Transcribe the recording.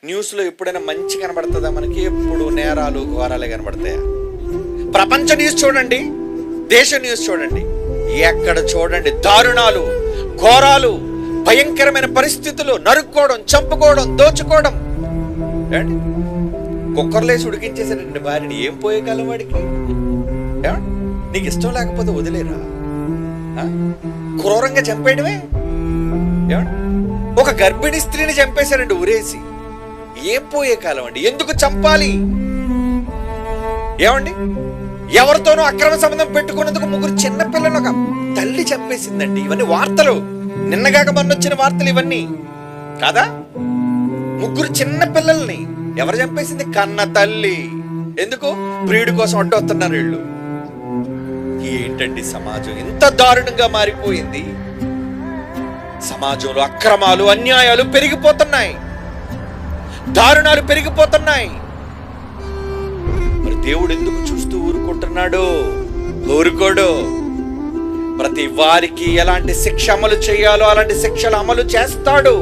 న్యూస్లో ఎప్పుడైనా మంచి కనబడుతుందా మనకి? ఎప్పుడు నేరాలు ఘోరాలే కనబడతాయా? ప్రపంచ న్యూస్ చూడండి, దేశ న్యూస్ చూడండి, ఎక్కడ చూడండి దారుణాలు, ఘోరాలు, భయంకరమైన పరిస్థితులు, నరుక్కోవడం, చంపుకోవడం, దోచుకోవడం. కుక్కర్లేసి ఉడికించేసాడండి భార్యని. ఏం పోయే కాలం వాడికి? నీకు ఇష్టం లేకపోతే వదిలేరా? క్రూరంగా చంపేయడమే. ఒక గర్భిణీ స్త్రీని చంపేశారండి ఉరేసి. ఏం పోయే కాలం అండి? ఎందుకు చంపాలి? ఏమండి, ఎవరితోనూ అక్రమ సంబంధం పెట్టుకున్నందుకు 3 చిన్న పిల్లలు ఒక తల్లి చంపేసిందండి. ఇవన్నీ వార్తలు, నిన్నగాక మొన్నొచ్చిన వార్తలు ఇవన్నీ కాదా? 3 చిన్న పిల్లల్ని ఎవరు చంపేసింది? కన్న తల్లి. ఎందుకు? ప్రియుడి కోసం అడ్డొస్తున్నారు వీళ్ళు. ఏంటండి సమాజం ఇంత దారుణంగా మారిపోయింది? సమాజంలో అక్రమాలు, అన్యాయాలు పెరిగిపోతున్నాయి, దారుణాలు పెరిగిపోతున్నాయి. మరి దేవుడు ఎందుకు చూస్తూ ఊరుకుంటున్నాడు? ఊరుకోడు. ప్రతి వారికి ఎలాంటి శిక్ష అమలు చేయాలో అలాంటి శిక్షలు అమలు చేస్తాడు.